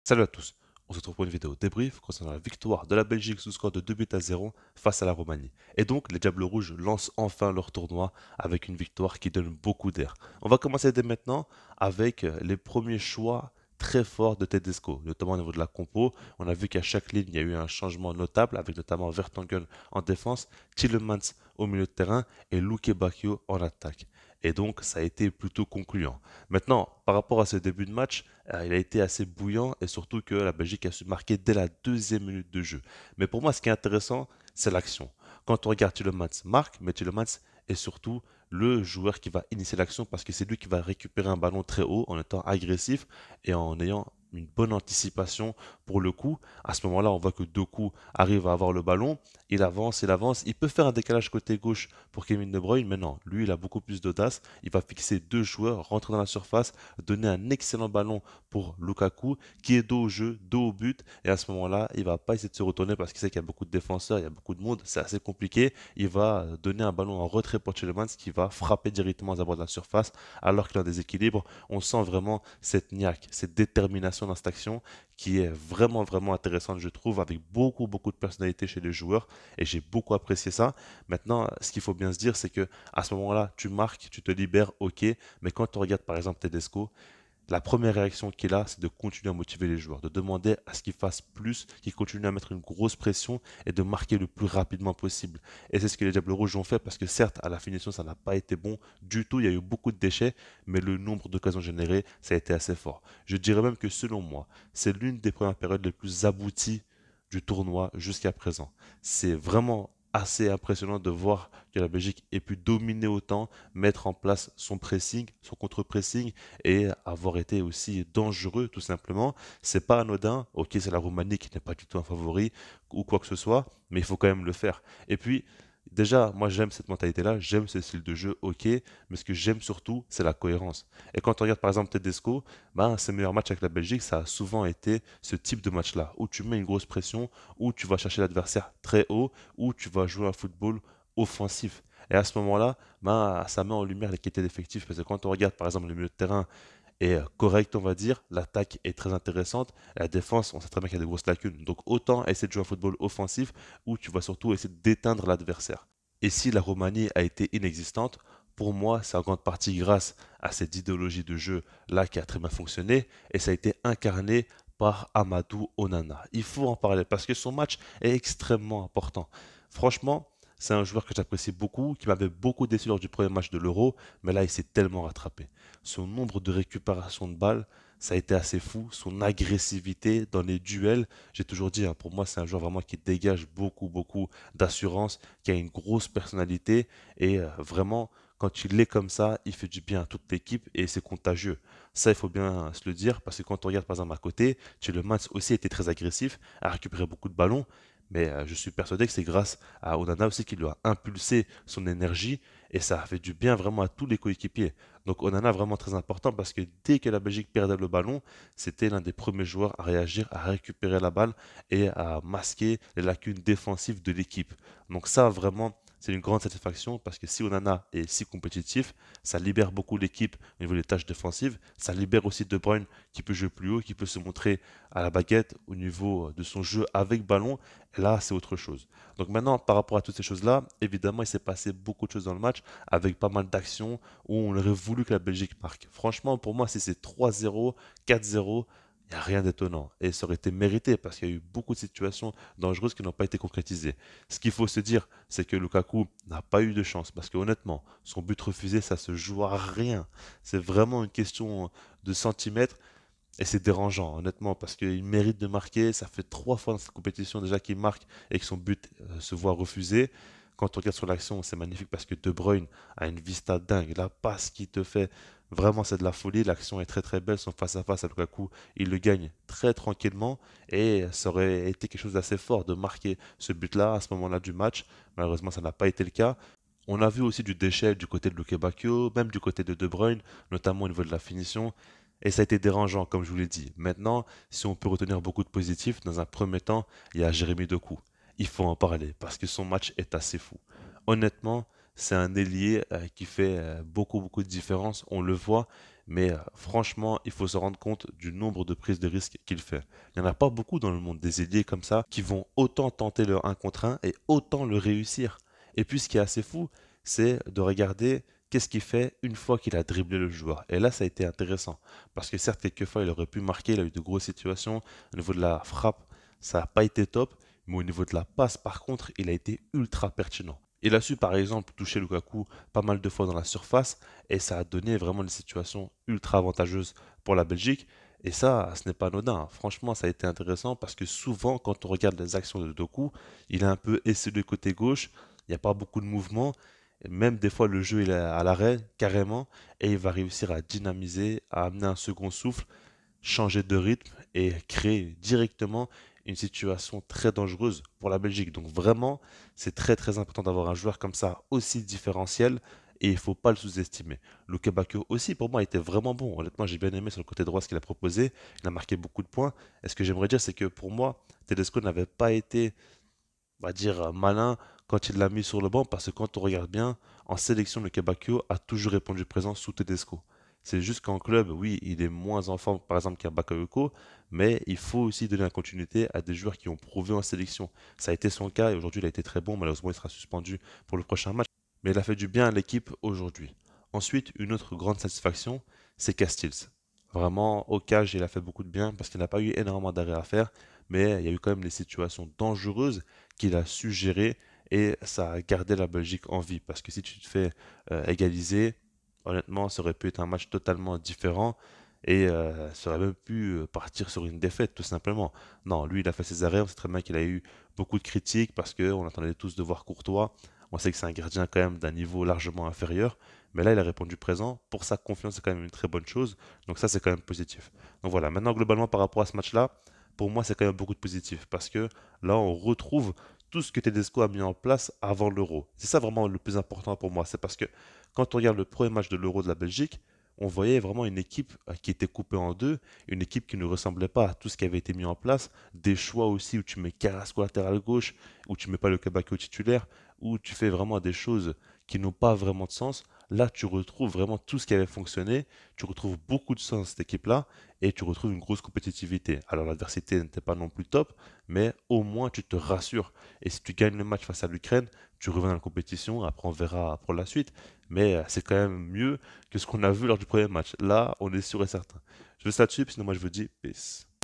Salut à tous, on se retrouve pour une vidéo débrief concernant la victoire de la Belgique sous score de 2 buts à 0 face à la Roumanie. Et donc les Diables Rouges lancent enfin leur tournoi avec une victoire qui donne beaucoup d'air. On va commencer dès maintenant avec les premiers choix très forts de Tedesco, notamment au niveau de la compo. On a vu qu'à chaque ligne, il y a eu un changement notable, avec notamment Vertonghen en défense, Tielemans au milieu de terrain et Luke Bacchio en attaque. Et donc ça a été plutôt concluant. Maintenant, par rapport à ce début de match, il a été assez bouillant et surtout que la Belgique a su marquer dès la deuxième minute de jeu. Mais pour moi, ce qui est intéressant, c'est l'action. Quand on regarde Tielemans marque, mais Tielemans est surtout le joueur qui va initier l'action parce que c'est lui qui va récupérer un ballon très haut en étant agressif et en ayant une bonne anticipation pour le coup. À ce moment-là, on voit que Doku arrive à avoir le ballon, il avance, il peut faire un décalage côté gauche pour Kevin De Bruyne, mais non, lui il a beaucoup plus d'audace, il va fixer deux joueurs, rentrer dans la surface, donner un excellent ballon pour Lukaku qui est dos au jeu, dos au but et à ce moment-là, il va pas essayer de se retourner parce qu'il sait qu'il y a beaucoup de défenseurs, il y a beaucoup de monde, c'est assez compliqué. Il va donner un ballon en retrait pour Tielemans qui va frapper directement aux abords de la surface alors qu'il a un déséquilibre. On sent vraiment cette niaque, cette détermination dans cette action qui est vraiment intéressante je trouve avec beaucoup de personnalité chez les joueurs et j'ai beaucoup apprécié ça. Maintenant, ce qu'il faut bien se dire c'est que à ce moment-là, tu marques, tu te libères, ok, mais quand on regarde par exemple Tedesco, la première réaction qu'il a, c'est de continuer à motiver les joueurs, de demander à ce qu'ils fassent plus, qu'ils continuent à mettre une grosse pression et de marquer le plus rapidement possible. Et c'est ce que les Diables Rouges ont fait parce que certes, à la finition, ça n'a pas été bon du tout, il y a eu beaucoup de déchets, mais le nombre d'occasions générées, ça a été assez fort. Je dirais même que selon moi, c'est l'une des premières périodes les plus abouties du tournoi jusqu'à présent. C'est vraiment assez impressionnant de voir que la Belgique ait pu dominer autant, mettre en place son pressing, son contre-pressing et avoir été aussi dangereux tout simplement. C'est pas anodin, ok c'est la Roumanie qui n'est pas du tout un favori ou quoi que ce soit, mais il faut quand même le faire. Et puis déjà, moi j'aime cette mentalité-là, j'aime ce style de jeu, ok, mais ce que j'aime surtout, c'est la cohérence. Et quand on regarde par exemple Tedesco, ben, ses meilleurs matchs avec la Belgique, ça a souvent été ce type de match-là, où tu mets une grosse pression, où tu vas chercher l'adversaire très haut, où tu vas jouer un football offensif. Et à ce moment-là, ben, ça met en lumière les qualités d'effectifs, parce que quand on regarde par exemple le milieu de terrain est correct, on va dire. L'attaque est très intéressante. La défense, on sait très bien qu'il y a de grosses lacunes. Donc autant essayer de jouer un football offensif où tu vas surtout essayer d'éteindre l'adversaire. Et si la Roumanie a été inexistante, pour moi, c'est en grande partie grâce à cette idéologie de jeu-là qui a très bien fonctionné et ça a été incarné par Amadou Onana. Il faut en parler parce que son match est extrêmement important. Franchement, c'est un joueur que j'apprécie beaucoup, qui m'avait beaucoup déçu lors du premier match de l'Euro, mais là, il s'est tellement rattrapé. Son nombre de récupérations de balles, ça a été assez fou. Son agressivité dans les duels, j'ai toujours dit, hein, pour moi, c'est un joueur vraiment qui dégage beaucoup d'assurance, qui a une grosse personnalité et vraiment, quand il est comme ça, il fait du bien à toute l'équipe et c'est contagieux. Ça, il faut bien se le dire parce que quand on regarde par exemple à côté, Tielemans aussi était très agressif, a récupéré beaucoup de ballons. Mais je suis persuadé que c'est grâce à Onana aussi qui lui a impulsé son énergie et ça a fait du bien vraiment à tous les coéquipiers. Donc Onana vraiment très important parce que dès que la Belgique perdait le ballon, c'était l'un des premiers joueurs à réagir, à récupérer la balle et à masquer les lacunes défensives de l'équipe. Donc ça vraiment, c'est une grande satisfaction parce que si Onana est si compétitif, ça libère beaucoup l'équipe au niveau des tâches défensives. Ça libère aussi De Bruyne qui peut jouer plus haut, qui peut se montrer à la baguette au niveau de son jeu avec ballon. Là, c'est autre chose. Donc maintenant, par rapport à toutes ces choses-là, évidemment, il s'est passé beaucoup de choses dans le match avec pas mal d'actions où on aurait voulu que la Belgique marque. Franchement, pour moi, si c'est 3-0, 4-0, il n'y a rien d'étonnant. Et ça aurait été mérité parce qu'il y a eu beaucoup de situations dangereuses qui n'ont pas été concrétisées. Ce qu'il faut se dire, c'est que Lukaku n'a pas eu de chance parce que honnêtement, son but refusé, ça se joue à rien. C'est vraiment une question de centimètres. Et c'est dérangeant, honnêtement, parce qu'il mérite de marquer. Ça fait 3 fois dans cette compétition déjà qu'il marque et que son but se voit refusé. Quand on regarde sur l'action, c'est magnifique parce que De Bruyne a une vista dingue. La passe qu'il te fait, vraiment, c'est de la folie. L'action est très belle. Son face-à-face à Lukaku, il le gagne très tranquillement. Et ça aurait été quelque chose d'assez fort de marquer ce but-là à ce moment-là du match. Malheureusement, ça n'a pas été le cas. On a vu aussi du déchet du côté de Luke Bacchio, même du côté de De Bruyne, notamment au niveau de la finition. Et ça a été dérangeant, comme je vous l'ai dit. Maintenant, si on peut retenir beaucoup de positifs, dans un premier temps, il y a Jérémy Doku. Il faut en parler parce que son match est assez fou. Honnêtement, c'est un ailier qui fait beaucoup de différence. On le voit, mais franchement, il faut se rendre compte du nombre de prises de risque qu'il fait. Il n'y en a pas beaucoup dans le monde des ailiers comme ça qui vont autant tenter le 1 contre 1 et autant le réussir. Et puis ce qui est assez fou, c'est de regarder qu'est-ce qu'il fait une fois qu'il a dribblé le joueur. Et là, ça a été intéressant. Parce que certes, quelquefois, il aurait pu marquer, il a eu de grosses situations. Au niveau de la frappe, ça n'a pas été top. Mais au niveau de la passe, par contre, il a été ultra pertinent. Il a su, par exemple, toucher Lukaku pas mal de fois dans la surface. Et ça a donné vraiment une situation ultra avantageuse pour la Belgique. Et ça, ce n'est pas anodin. Franchement, ça a été intéressant parce que souvent, quand on regarde les actions de Doku, il est un peu esselé côté gauche. Il n'y a pas beaucoup de mouvement. Et même des fois, le jeu il est à l'arrêt, carrément. Et il va réussir à dynamiser, à amener un second souffle, changer de rythme et créer directement une situation très dangereuse pour la Belgique. Donc vraiment, c'est très très important d'avoir un joueur comme ça aussi différentiel et il ne faut pas le sous-estimer. Luke Bakio aussi, pour moi, était vraiment bon. Honnêtement, j'ai bien aimé sur le côté droit ce qu'il a proposé. Il a marqué beaucoup de points. Et ce que j'aimerais dire, c'est que pour moi, Tedesco n'avait pas été, on va dire, malin quand il l'a mis sur le banc, parce que quand on regarde bien, en sélection, le Bakio a toujours répondu présent sous Tedesco. C'est juste qu'en club, oui, il est moins en forme, par exemple, qu'un Bakayoko, mais il faut aussi donner la continuité à des joueurs qui ont prouvé en sélection. Ça a été son cas et aujourd'hui, il a été très bon. Malheureusement, il sera suspendu pour le prochain match, mais il a fait du bien à l'équipe aujourd'hui. Ensuite, une autre grande satisfaction, c'est Castells. Vraiment, au cage, il a fait beaucoup de bien parce qu'il n'a pas eu énormément d'arrêts à faire, mais il y a eu quand même des situations dangereuses qu'il a su gérer et ça a gardé la Belgique en vie. Parce que si tu te fais égaliser, honnêtement, ça aurait pu être un match totalement différent et ça aurait même pu partir sur une défaite, tout simplement. Non, lui, il a fait ses arrêts. On sait très bien qu'il a eu beaucoup de critiques parce qu'on attendait tous de voir Courtois. On sait que c'est un gardien quand même d'un niveau largement inférieur. Mais là, il a répondu présent. Pour sa confiance, c'est quand même une très bonne chose. Donc ça, c'est quand même positif. Donc voilà, maintenant, globalement, par rapport à ce match-là, pour moi, c'est quand même beaucoup de positif. Parce que là, on retrouve tout ce que Tedesco a mis en place avant l'Euro. C'est ça vraiment le plus important pour moi. C'est parce que quand on regarde le premier match de l'Euro de la Belgique, on voyait vraiment une équipe qui était coupée en deux, une équipe qui ne ressemblait pas à tout ce qui avait été mis en place, des choix aussi où tu mets Carrasco latéral gauche, où tu mets pas le Kabak au titulaire, où tu fais vraiment des choses qui n'ont pas vraiment de sens. Là, tu retrouves vraiment tout ce qui avait fonctionné, tu retrouves beaucoup de sens dans cette équipe-là, et tu retrouves une grosse compétitivité. Alors l'adversité n'était pas non plus top, mais au moins tu te rassures. Et si tu gagnes le match face à l'Ukraine, tu reviens dans la compétition, après on verra pour la suite, mais c'est quand même mieux que ce qu'on a vu lors du premier match. Là, on est sûr et certain. Je veux ça dessus, sinon moi je vous dis peace.